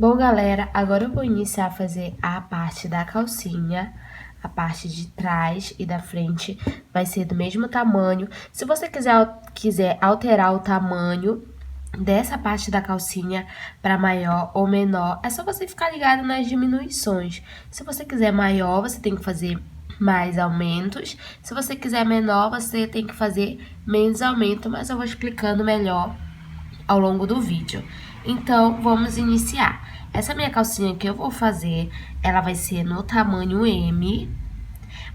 Bom, galera, agora eu vou iniciar a fazer a parte da calcinha. A parte de trás e da frente vai ser do mesmo tamanho. Se você quiser alterar o tamanho dessa parte da calcinha para maior ou menor, é só você ficar ligado nas diminuições. Se você quiser maior, você tem que fazer mais aumentos. Se você quiser menor, você tem que fazer menos aumento, mas eu vou explicando melhor ao longo do vídeo. Então, vamos iniciar. Essa minha calcinha que eu vou fazer, ela vai ser no tamanho M,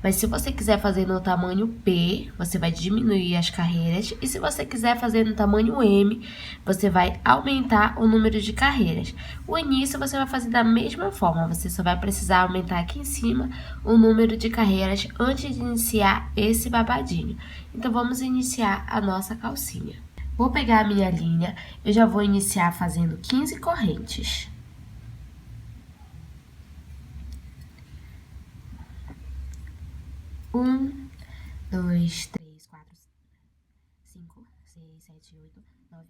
mas se você quiser fazer no tamanho P, você vai diminuir as carreiras, e se você quiser fazer no tamanho M, você vai aumentar o número de carreiras. O início você vai fazer da mesma forma, você só vai precisar aumentar aqui em cima o número de carreiras antes de iniciar esse babadinho. Então, vamos iniciar a nossa calcinha. Vou pegar a minha linha, eu já vou iniciar fazendo 15 correntes. 1, 2, 3, 4, 5, 6, 7, 8, 9,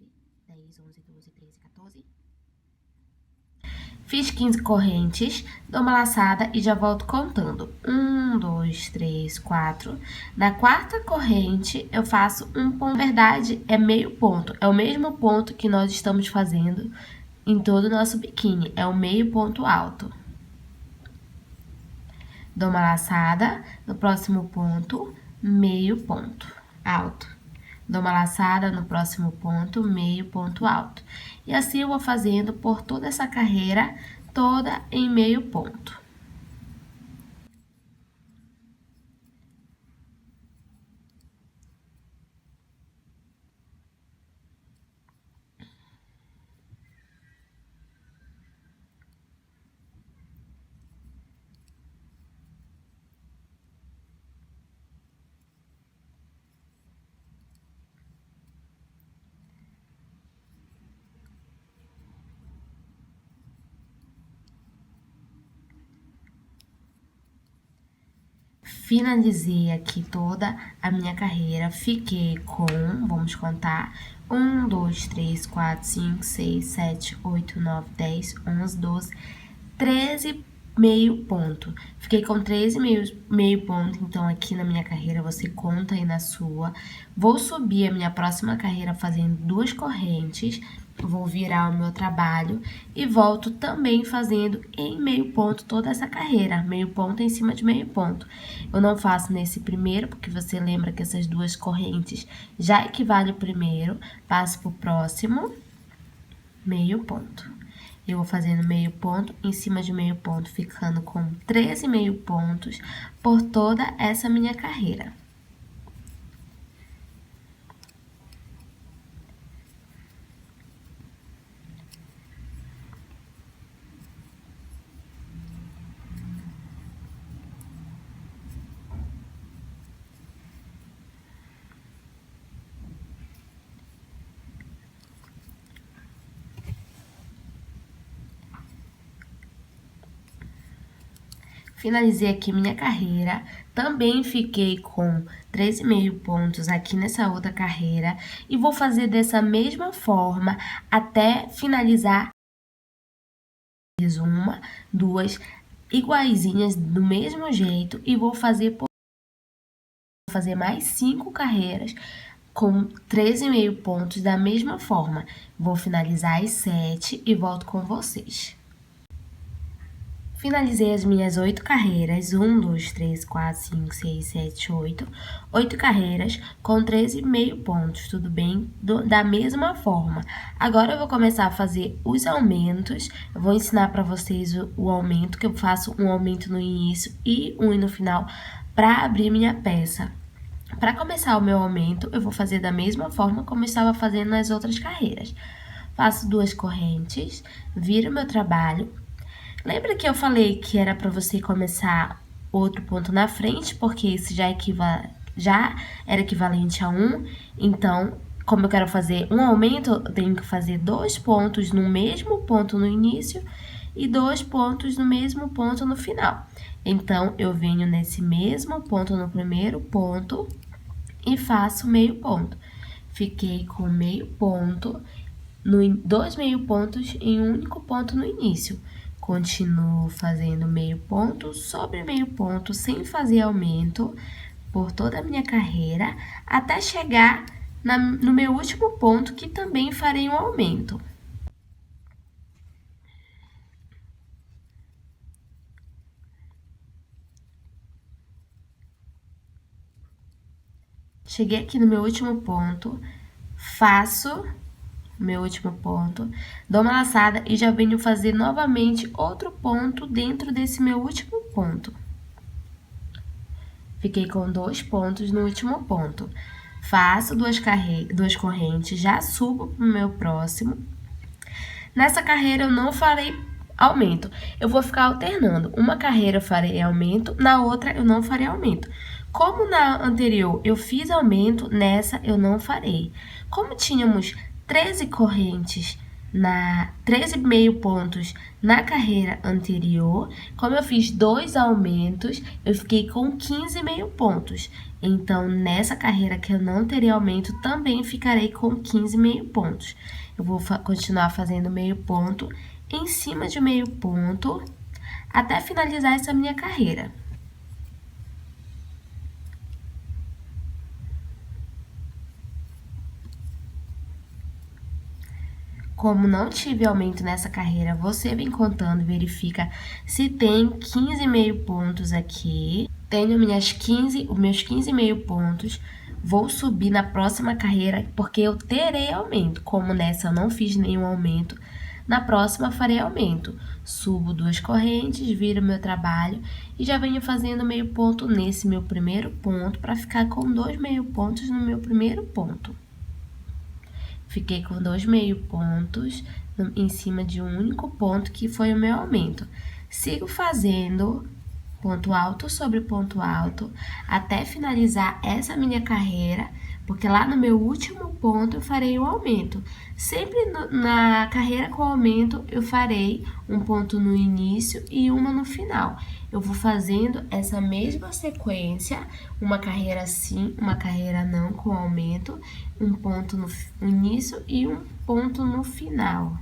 10, 11, 12, 13, 14. Fiz 15 correntes, dou uma laçada e já volto contando. 1, 2, 3, 4. Na quarta corrente, eu faço um ponto. Na verdade, é meio ponto. É o mesmo ponto que nós estamos fazendo em todo o nosso biquíni. É o meio ponto alto. Dou uma laçada, no próximo ponto, meio ponto alto. Dou uma laçada no próximo ponto, meio ponto alto. E assim eu vou fazendo por toda essa carreira, toda em meio ponto. Finalizei aqui toda a minha carreira, fiquei com, vamos contar, 1, 2, 3, 4, 5, 6, 7, 8, 9, 10, 11, 12, 13 meio ponto. Fiquei com 13 meio ponto, então aqui na minha carreira você conta aí na sua. Vou subir a minha próxima carreira fazendo 2 correntes. Vou virar o meu trabalho e volto também fazendo em meio ponto toda essa carreira, meio ponto em cima de meio ponto. Eu não faço nesse primeiro, porque você lembra que essas 2 correntes já equivalem ao primeiro, passo pro próximo, meio ponto. Eu vou fazendo meio ponto em cima de meio ponto, ficando com 13 meio pontos por toda essa minha carreira. Finalizei aqui minha carreira, também fiquei com 13,5 pontos aqui nessa outra carreira e vou fazer dessa mesma forma até finalizar uma, 2 iguaizinhas do mesmo jeito e vou fazer mais 5 carreiras com 13,5 pontos da mesma forma. Vou finalizar as 7 e volto com vocês. Finalizei as minhas 8 carreiras, 1, 2, 3, 4, 5, 6, 7, 8. 8 carreiras com 13,5 pontos, tudo bem? Da mesma forma. Agora eu vou começar a fazer os aumentos. Eu vou ensinar para vocês o aumento, que eu faço um aumento no início e um no final para abrir minha peça. Para começar o meu aumento, eu vou fazer da mesma forma como eu estava fazendo nas outras carreiras. Faço 2 correntes, viro meu trabalho. Lembra que eu falei que era para você começar outro ponto na frente, porque isso já era equivalente a 1. Então, como eu quero fazer um aumento, eu tenho que fazer 2 pontos no mesmo ponto no início e 2 pontos no mesmo ponto no final. Então, eu venho nesse mesmo ponto no primeiro ponto e faço meio ponto. Fiquei com meio ponto dois meio pontos em um único ponto no início. Continuo fazendo meio ponto sobre meio ponto, sem fazer aumento, por toda a minha carreira, até chegar no meu último ponto, que também farei um aumento. Cheguei aqui no meu último ponto, faço meu último ponto, dou uma laçada e já venho fazer novamente outro ponto dentro desse meu último ponto. Fiquei com 2 pontos no último ponto. Faço duas correntes, já subo pro meu próximo. Nessa carreira eu não farei aumento, eu vou ficar alternando. Uma carreira eu farei aumento, na outra eu não farei aumento. Como na anterior eu fiz aumento, nessa eu não farei. Como tínhamos 13 correntes, 13 meio pontos na carreira anterior, como eu fiz 2 aumentos, eu fiquei com 15 meio pontos. Então, nessa carreira que eu não terei aumento, também ficarei com 15 meio pontos. Eu vou continuar fazendo meio ponto em cima de meio ponto, até finalizar essa minha carreira. Como não tive aumento nessa carreira, você vem contando e verifica se tem 15 meio pontos aqui. Tenho os meus 15 meio pontos. Vou subir na próxima carreira, porque eu terei aumento. Como nessa eu não fiz nenhum aumento, na próxima farei aumento. Subo 2 correntes, viro meu trabalho e já venho fazendo meio ponto nesse meu primeiro ponto, para ficar com 2 meio pontos no meu primeiro ponto. Fiquei com 2 meio pontos em cima de um único ponto, que foi o meu aumento. Sigo fazendo ponto alto sobre ponto alto, até finalizar essa minha carreira, porque lá no meu último ponto eu farei o aumento. Sempre na carreira com aumento, eu farei um ponto no início e uma no final. Eu vou fazendo essa mesma sequência, uma carreira sim, uma carreira não com aumento, um ponto no início e um ponto no final.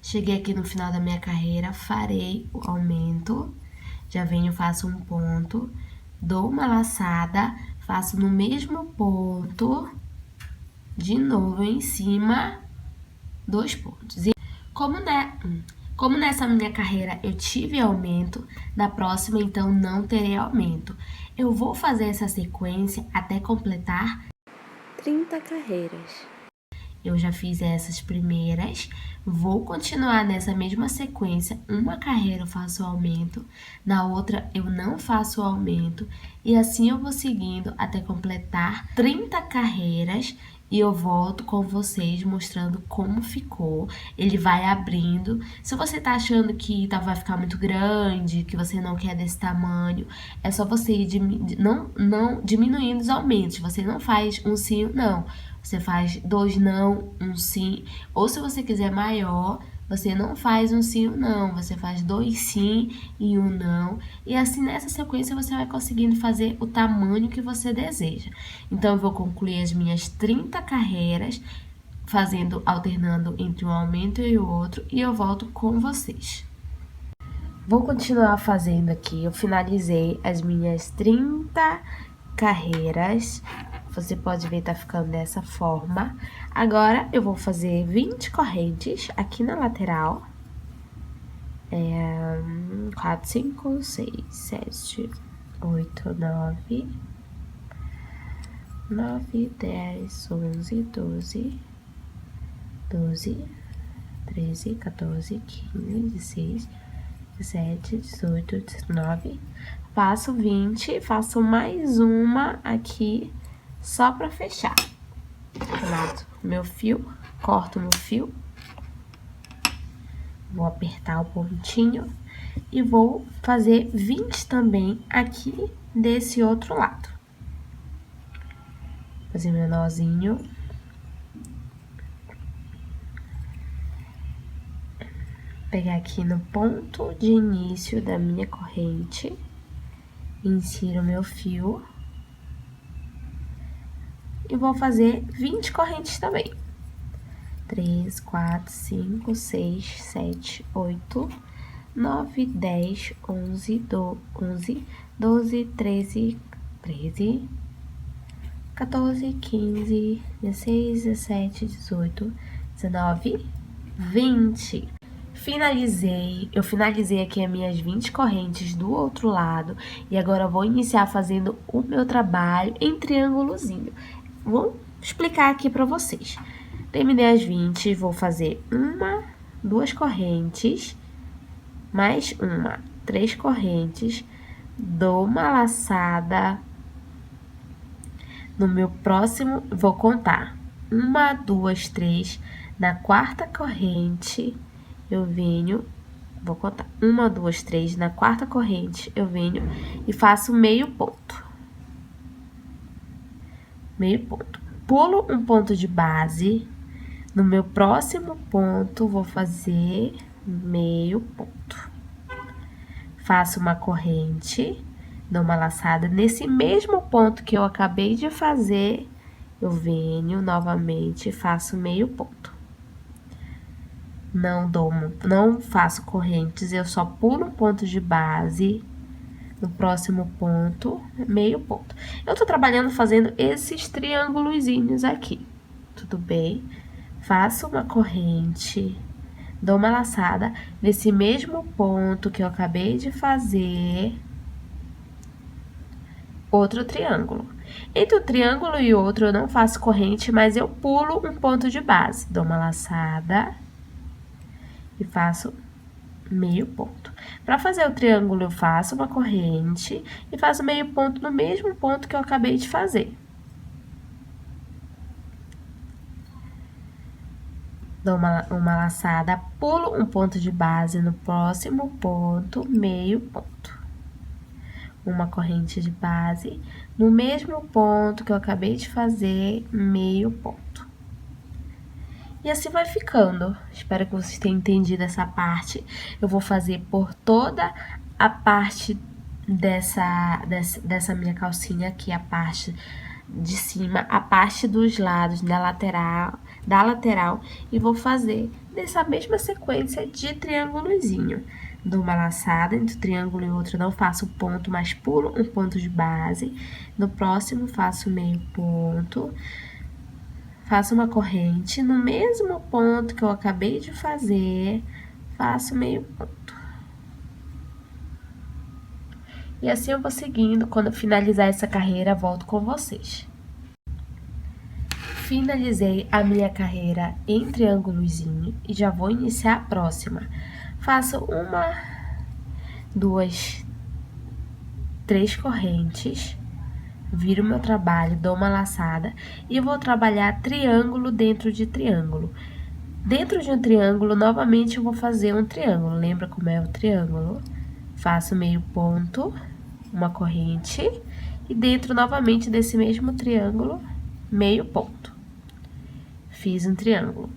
Cheguei aqui no final da minha carreira, farei o aumento, já venho, faço um ponto, dou uma laçada, faço no mesmo ponto, de novo em cima, 2 pontos. E como nessa minha carreira eu tive aumento, na próxima então não terei aumento. Eu vou fazer essa sequência até completar 30 carreiras. Eu já fiz essas primeiras, vou continuar nessa mesma sequência. Uma carreira eu faço aumento, na outra eu não faço aumento, e assim eu vou seguindo até completar 30 carreiras. E eu volto com vocês mostrando como ficou. Ele vai abrindo. Se você tá achando que vai ficar muito grande, que você não quer desse tamanho, é só você ir não diminuindo os aumentos. Você não faz um sim, não. Você faz 2 não, um sim. Ou se você quiser maior, você não faz um sim ou não, você faz 2 sim e um não. E assim, nessa sequência, você vai conseguindo fazer o tamanho que você deseja. Então, eu vou concluir as minhas 30 carreiras, alternando entre um aumento e o outro, e eu volto com vocês. Vou continuar fazendo aqui, eu finalizei as minhas 30 carreiras. Você pode ver, tá ficando dessa forma. Agora, eu vou fazer 20 correntes aqui na lateral. 4, 5, 6, 7, 8, 9, 10, 11, 12, 13, 14, 15, 16, 17, 18, 19. Faço 20, faço mais uma aqui, só pra fechar. Mato meu fio, corto meu fio. Vou apertar o pontinho e vou fazer 20 também aqui desse outro lado. fazer meu nozinho. Pegar aqui no ponto de início da minha corrente, insiro meu fio e vou fazer 20 correntes também. 3, 4, 5, 6, 7, 8, 9, 10, 11, 12, 13, 14, 15, 16, 17, 18, 19, 20. Eu finalizei aqui as minhas 20 correntes do outro lado e agora eu vou iniciar fazendo o meu trabalho em triângulozinho. Vou explicar aqui pra vocês. Terminei as 20, vou fazer 2 correntes, mais 3 correntes, dou uma laçada. No meu próximo, vou contar 1, 2, 3, na quarta corrente, eu venho, vou contar 1, 2, 3, na quarta corrente, eu venho e faço meio ponto. Meio ponto. Pulo um ponto de base, no meu próximo ponto, vou fazer meio ponto. Faço uma corrente, dou uma laçada. Nesse mesmo ponto que eu acabei de fazer, eu venho novamente e faço meio ponto. Não faço correntes, eu só pulo um ponto de base. No próximo ponto, meio ponto. Eu tô trabalhando fazendo esses triângulozinhos aqui, tudo bem? Faço uma corrente, dou uma laçada nesse mesmo ponto que eu acabei de fazer, outro triângulo. Entre um triângulo e outro eu não faço corrente, mas eu pulo um ponto de base, dou uma laçada e faço meio ponto. Para fazer o triângulo, eu faço uma corrente e faço meio ponto no mesmo ponto que eu acabei de fazer. Dou uma laçada, pulo um ponto de base no próximo ponto, meio ponto. Uma corrente de base no mesmo ponto que eu acabei de fazer, meio ponto. E assim vai ficando. Espero que vocês tenham entendido essa parte. Eu vou fazer por toda a parte dessa minha calcinha aqui, a parte de cima, a parte dos lados, da lateral, e vou fazer nessa mesma sequência de triângulozinho. Dou uma laçada entre um triângulo e outro, não faço ponto, mas pulo um ponto de base. No próximo, faço meio ponto. Faço uma corrente, no mesmo ponto que eu acabei de fazer, faço meio ponto. E assim eu vou seguindo, quando eu finalizar essa carreira, volto com vocês. Finalizei a minha carreira em triângulozinho e já vou iniciar a próxima. Faço 1, 2, 3 correntes. Viro meu trabalho, dou uma laçada e vou trabalhar triângulo dentro de triângulo. Dentro de um triângulo, novamente, eu vou fazer um triângulo. Lembra como é o triângulo? Faço meio ponto, uma corrente, e dentro, novamente, desse mesmo triângulo, meio ponto. Fiz um triângulo.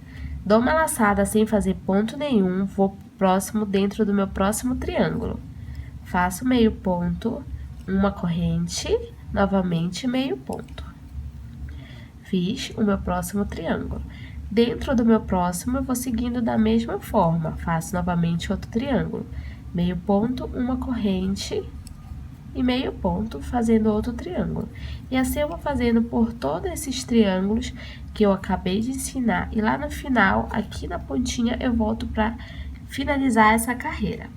Dou uma laçada sem fazer ponto nenhum, vou pro próximo, dentro do meu próximo triângulo. Faço meio ponto, uma corrente, novamente meio ponto. Fiz o meu próximo triângulo. Dentro do meu próximo, eu vou seguindo da mesma forma. Faço novamente outro triângulo. Meio ponto, uma corrente e meio ponto, fazendo outro triângulo. E assim eu vou fazendo por todos esses triângulos que eu acabei de ensinar. E lá no final, aqui na pontinha, eu volto para finalizar essa carreira.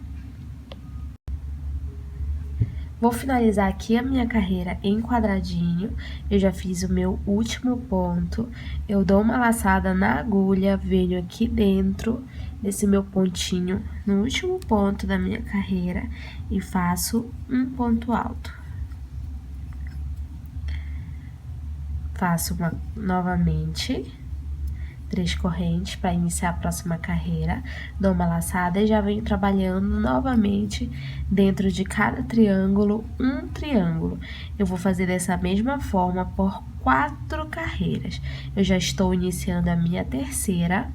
Vou finalizar aqui a minha carreira em quadradinho, eu já fiz o meu último ponto, eu dou uma laçada na agulha, venho aqui dentro desse meu pontinho, no último ponto da minha carreira, e faço um ponto alto. Faço novamente, 3 correntes para iniciar a próxima carreira, dou uma laçada e já venho trabalhando novamente dentro de cada triângulo, um triângulo. Eu vou fazer dessa mesma forma por 4 carreiras. Eu já estou iniciando a minha terceira.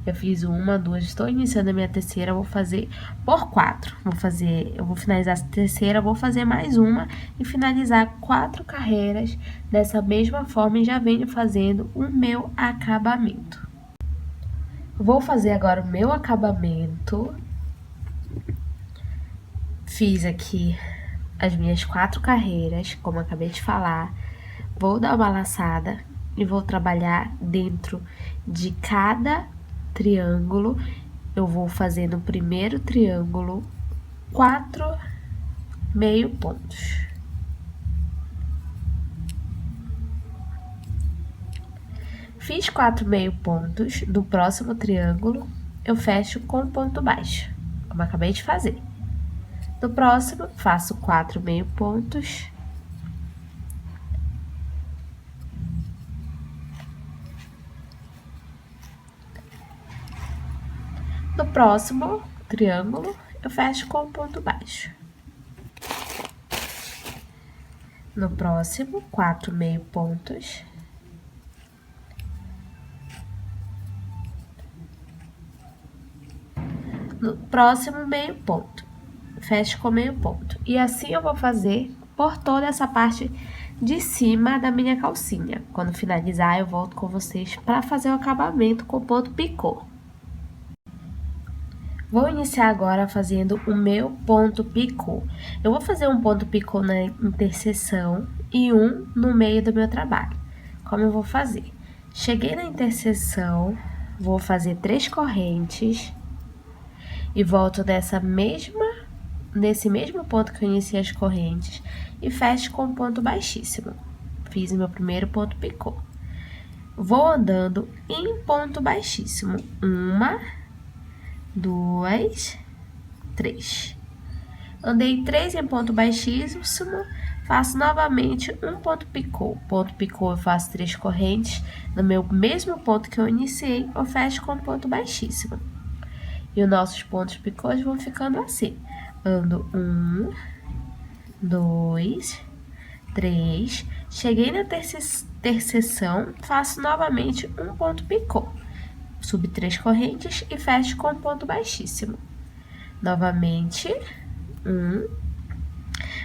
Eu fiz uma, duas, estou iniciando a minha terceira, vou fazer por 4. Eu vou finalizar a terceira, vou fazer mais uma e finalizar 4 carreiras dessa mesma forma e já venho fazendo o meu acabamento. Vou fazer agora o meu acabamento. Fiz aqui as minhas 4 carreiras, como eu acabei de falar. Vou dar uma laçada e vou trabalhar dentro de cada triângulo. Eu vou fazer no primeiro triângulo 4 meio pontos. Fiz 4 meio pontos do próximo triângulo, eu fecho com ponto baixo, como eu acabei de fazer. No próximo, faço 4 meio pontos. No próximo triângulo, eu fecho com ponto baixo. No próximo, 4 meio pontos. No próximo meio ponto, fecho com meio ponto. E assim eu vou fazer por toda essa parte de cima da minha calcinha. Quando finalizar, eu volto com vocês para fazer o acabamento com ponto picô. Vou iniciar agora fazendo o meu ponto picô. Eu vou fazer um ponto picô na interseção e um no meio do meu trabalho. Como eu vou fazer? Cheguei na interseção, vou fazer 3 correntes e volto nesse mesmo ponto que eu iniciei as correntes e fecho com um ponto baixíssimo. Fiz o meu primeiro ponto picô. Vou andando em ponto baixíssimo. 1, 2, 3. Andei 3 em ponto baixíssimo, faço novamente um ponto picô. Ponto picô eu faço 3 correntes, no meu mesmo ponto que eu iniciei, eu fecho com ponto baixíssimo. E os nossos pontos picôs vão ficando assim. Ando 1, 2, 3. Cheguei na terceção, faço novamente um ponto picô. Subo 3 correntes e fecho com ponto baixíssimo. Novamente, 1.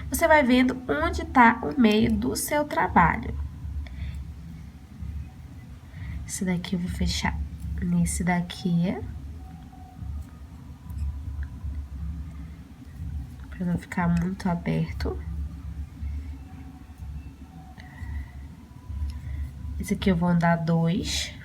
Você vai vendo onde está o meio do seu trabalho. Esse daqui eu vou fechar nesse daqui. Para não ficar muito aberto. Esse aqui eu vou andar 2.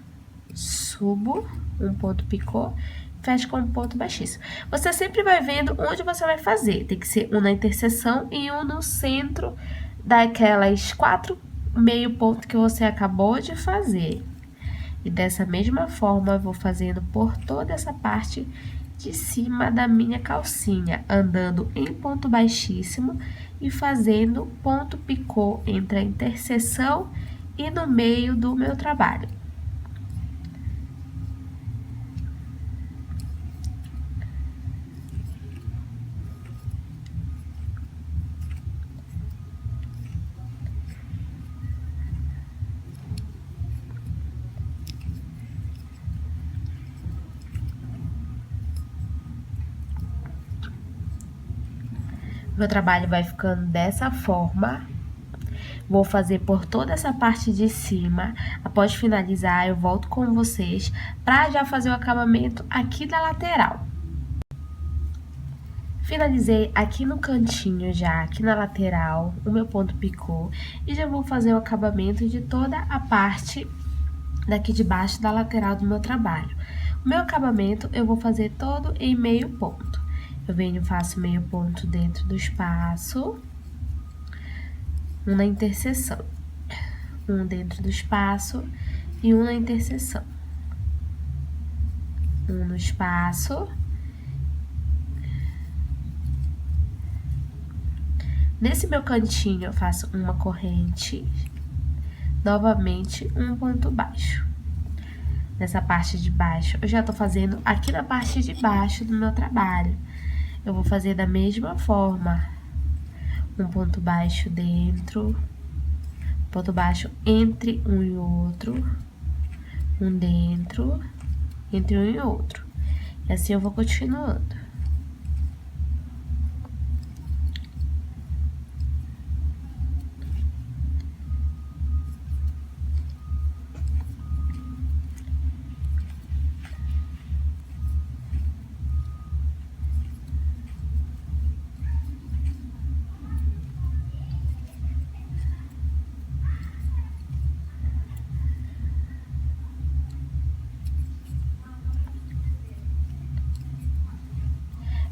Subo um ponto picô, fecho com um ponto baixíssimo. Você sempre vai vendo onde você vai fazer. Tem que ser um na interseção e um no centro daquelas 4 meio ponto que você acabou de fazer. E dessa mesma forma, eu vou fazendo por toda essa parte de cima da minha calcinha, andando em ponto baixíssimo e fazendo ponto picô entre a interseção e no meio do meu trabalho. Meu trabalho vai ficando dessa forma. Vou fazer por toda essa parte de cima. Após finalizar, eu volto com vocês para já fazer o acabamento aqui da lateral. Finalizei aqui no cantinho já, aqui na lateral, o meu ponto picô. E já vou fazer o acabamento de toda a parte daqui de baixo da lateral do meu trabalho. O meu acabamento eu vou fazer todo em meio ponto. Eu venho, faço meio ponto dentro do espaço, um na interseção, um dentro do espaço e um na interseção, um no espaço, nesse meu cantinho eu faço uma corrente, novamente um ponto baixo. nessa parte de baixo, eu já tô fazendo aqui na parte de baixo do meu trabalho. Eu vou fazer da mesma forma, um ponto baixo dentro, ponto baixo entre um e outro, um dentro, entre um e outro. E assim eu vou continuando.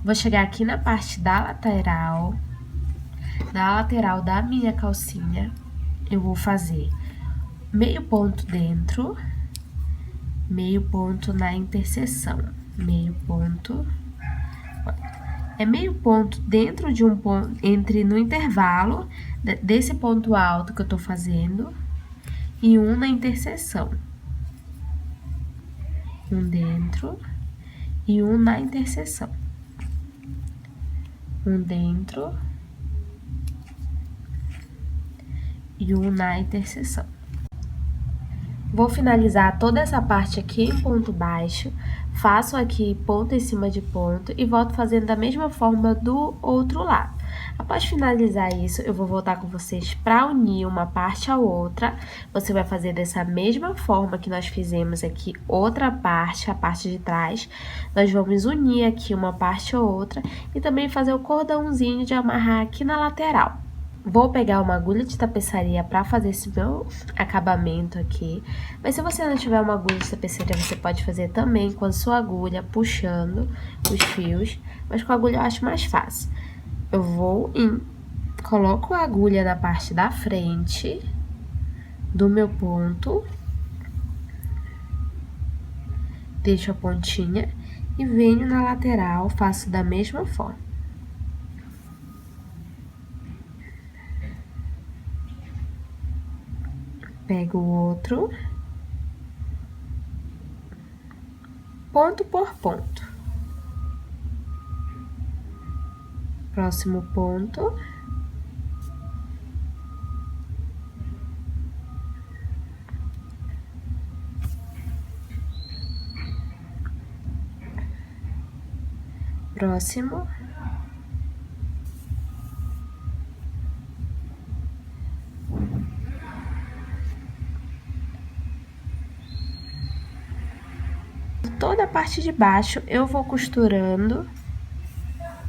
Vou chegar aqui na parte da lateral da minha calcinha, eu vou fazer meio ponto dentro, meio ponto na interseção, meio ponto, é meio ponto dentro de um ponto, no intervalo desse ponto alto que eu tô fazendo, e um na interseção. Um dentro e um na interseção. Um dentro e um na interseção. Vou finalizar toda essa parte aqui em ponto baixo, faço aqui ponto em cima de ponto e volto fazendo da mesma forma do outro lado. Após finalizar isso, eu vou voltar com vocês para unir uma parte à outra. Você vai fazer dessa mesma forma que nós fizemos aqui outra parte, a parte de trás. Nós vamos unir aqui uma parte à outra e também fazer o cordãozinho de amarrar aqui na lateral. Vou pegar uma agulha de tapeçaria para fazer esse meu acabamento aqui. Mas se você não tiver uma agulha de tapeçaria, você pode fazer também com a sua agulha, puxando os fios. Mas com a agulha eu acho mais fácil. Eu coloco a agulha na parte da frente do meu ponto. Deixo a pontinha e venho na lateral, faço da mesma forma. Pego o outro, ponto por ponto. Próximo ponto. Próximo. Toda a parte de baixo eu vou costurando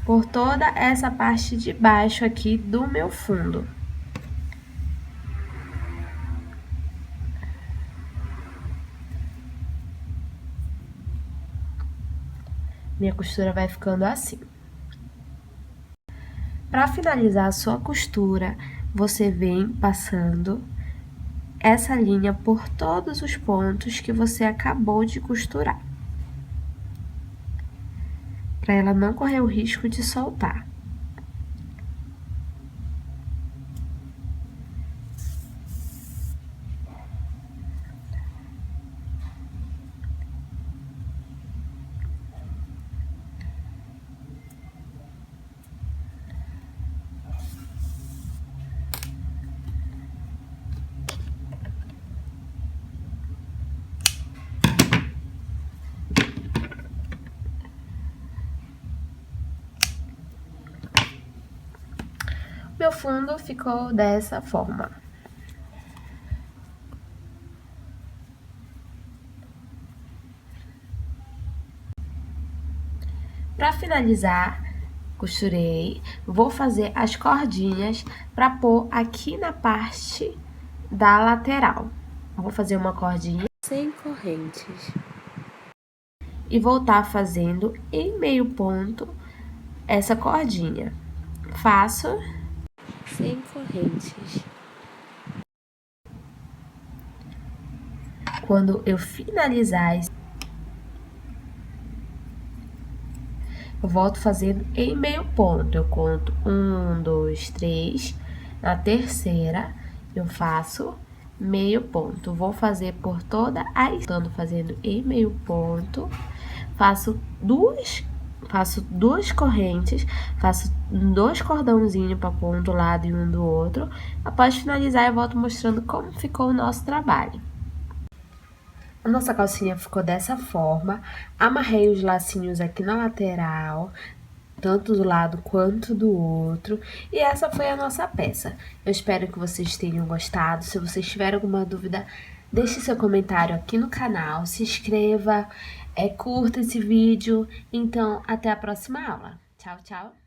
por toda essa parte de baixo aqui do meu fundo. Minha costura vai ficando assim. Para finalizar a sua costura, você vem passando essa linha por todos os pontos que você acabou de costurar, para ela não correr o risco de soltar. Meu fundo ficou dessa forma. Para finalizar, costurei, vou fazer as cordinhas para pôr aqui na parte da lateral. Vou fazer uma cordinha sem correntes e voltar fazendo em meio ponto essa cordinha. Faço sem correntes. Quando eu finalizar, eu volto fazendo em meio ponto. Eu conto 1, 2, 3. Na terceira, eu faço meio ponto. Vou fazer por toda a estando fazendo em meio ponto, faço duas correntes, faço 2 cordãozinhos para pôr um do lado e um do outro. Após finalizar, eu volto mostrando como ficou o nosso trabalho. A nossa calcinha ficou dessa forma. Amarrei os lacinhos aqui na lateral, tanto do lado quanto do outro. E essa foi a nossa peça. Eu espero que vocês tenham gostado. Se vocês tiverem alguma dúvida, deixe seu comentário aqui no canal, se inscreva, curta esse vídeo. Então, até a próxima aula. Tchau, tchau!